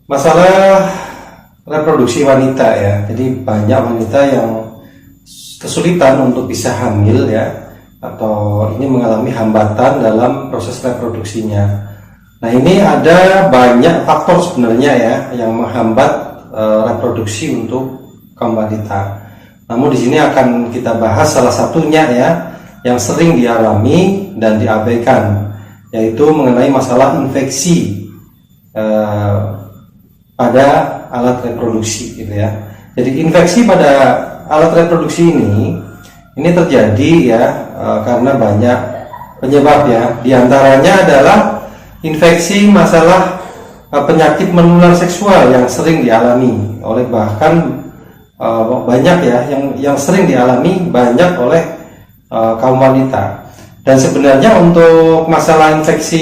Masalah reproduksi wanita ya. Jadi banyak wanita yang kesulitan untuk bisa hamil ya, atau ini mengalami hambatan dalam proses reproduksinya. Nah, ini ada banyak faktor sebenarnya ya yang menghambat reproduksi untuk kaum wanita. Namun di sini akan kita bahas salah satunya ya yang sering dialami dan diabaikan, yaitu mengenai masalah infeksi pada alat reproduksi gitu ya. Jadi infeksi pada alat reproduksi ini terjadi ya karena banyak penyebab ya. Di antaranya adalah infeksi masalah penyakit menular seksual yang sering dialami oleh banyak ya yang sering dialami banyak oleh kaum wanita. Dan sebenarnya untuk masalah infeksi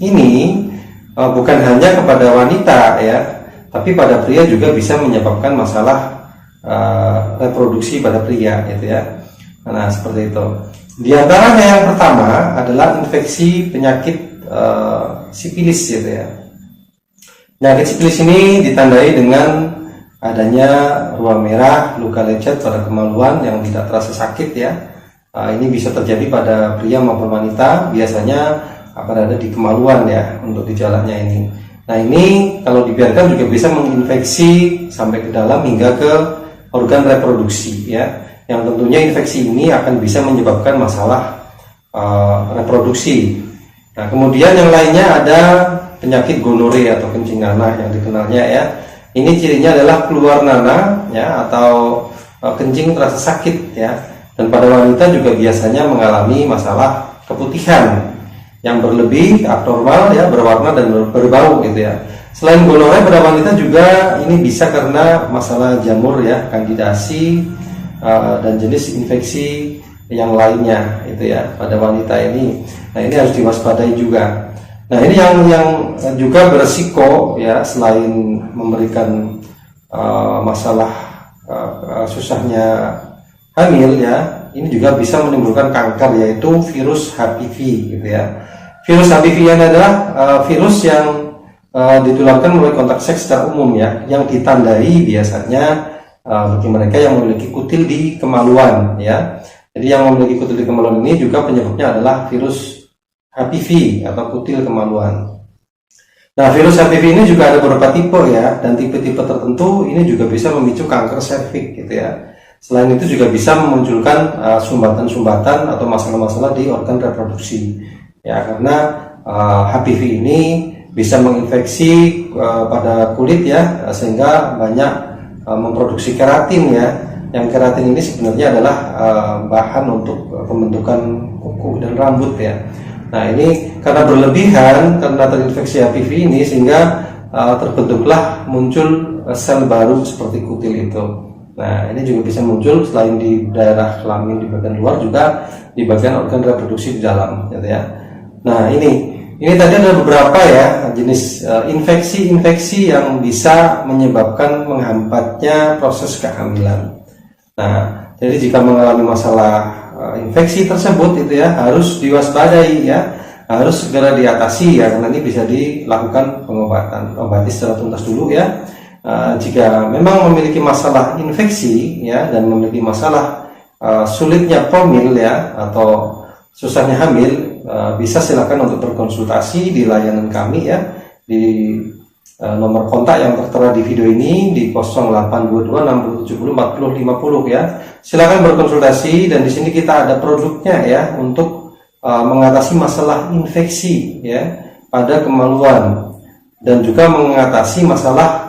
ini bukan hanya kepada wanita ya, tapi pada pria juga bisa menyebabkan masalah reproduksi pada pria gitu ya. Nah, seperti itu. Di antaranya yang pertama adalah infeksi penyakit sifilis gitu ya. Penyakit sifilis ini ditandai dengan adanya ruam merah, luka lecet pada kemaluan yang tidak terasa sakit ya. Ini bisa terjadi pada pria maupun wanita, biasanya akan ada di kemaluan ya untuk gejalanya ini. Nah, ini kalau dibiarkan juga bisa menginfeksi sampai ke dalam hingga ke organ reproduksi ya. Yang tentunya infeksi ini akan bisa menyebabkan masalah reproduksi. Nah, kemudian yang lainnya ada penyakit gonore atau kencing nanah yang dikenalnya ya. Ini cirinya adalah keluar nanah ya atau kencing terasa sakit ya. Dan pada wanita juga biasanya mengalami masalah keputihan yang berlebih, abnormal ya, berwarna dan berbau gitu ya. Selain gonore, pada wanita juga ini bisa karena masalah jamur ya, kandidasi dan jenis infeksi yang lainnya itu ya pada wanita ini. Nah, ini harus diwaspadai juga. Nah, ini yang juga beresiko ya, selain memberikan masalah susahnya hamil ya, ini juga bisa menimbulkan kanker, yaitu virus HPV gitu ya. Virus HPV ini adalah virus yang ditularkan melalui kontak seks secara umum ya, yang ditandai biasanya bagi mereka yang memiliki kutil di kemaluan ya. Jadi yang memiliki kutil di kemaluan ini juga penyebabnya adalah virus HPV atau kutil kemaluan. Nah, virus HPV ini juga ada beberapa tipe ya, dan tipe-tipe tertentu ini juga bisa memicu kanker serviks gitu ya. Selain itu juga bisa memunculkan sumbatan-sumbatan atau masalah-masalah di organ reproduksi ya, karena HPV ini bisa menginfeksi pada kulit ya, sehingga banyak memproduksi keratin ya. Yang keratin ini sebenarnya adalah bahan untuk pembentukan kuku dan rambut ya. Nah, ini karena berlebihan, karena terinfeksi HPV ini, sehingga terbentuklah muncul sel baru seperti kutil itu. Nah, ini juga bisa muncul selain di daerah kelamin di bagian luar, juga di bagian organ reproduksi di dalam gitu ya. Nah, ini tadi ada beberapa ya jenis infeksi-infeksi yang bisa menyebabkan menghambatnya proses kehamilan. Nah, jadi jika mengalami masalah infeksi tersebut itu ya harus diwaspadai ya, harus segera diatasi ya, karena ini bisa dilakukan pengobatan, obati secara tuntas dulu ya. Jika memang memiliki masalah infeksi ya, dan memiliki masalah sulitnya promil ya, atau susahnya hamil, bisa silakan untuk berkonsultasi di layanan kami ya, di nomor kontak yang tertera di video ini di 0822 6070 40 50 ya. Silakan berkonsultasi, dan di sini kita ada produknya ya untuk mengatasi masalah infeksi ya pada kemaluan, dan juga mengatasi masalah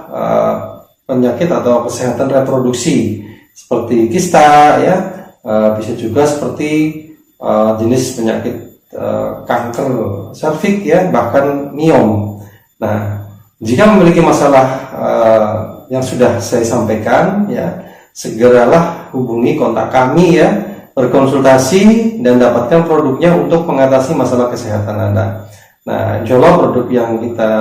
penyakit atau kesehatan reproduksi seperti kista ya, bisa juga seperti jenis penyakit kanker serviks ya, bahkan miom. Nah, jika memiliki masalah yang sudah saya sampaikan ya, segeralah hubungi kontak kami ya, berkonsultasi dan dapatkan produknya untuk mengatasi masalah kesehatan Anda. Nah, insya Allah produk yang kita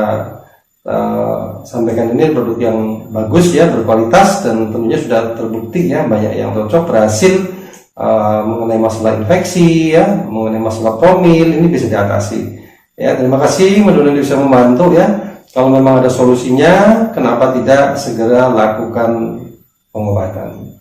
sampaikan ini produk yang bagus ya, berkualitas, dan tentunya sudah terbukti ya, banyak yang cocok, berhasil mengenai masalah infeksi ya, mengenai masalah promil, ini bisa diatasi ya. Terima kasih, mudah-mudahan bisa membantu ya. kalau memang ada solusinya, kenapa tidak segera lakukan pengobatan?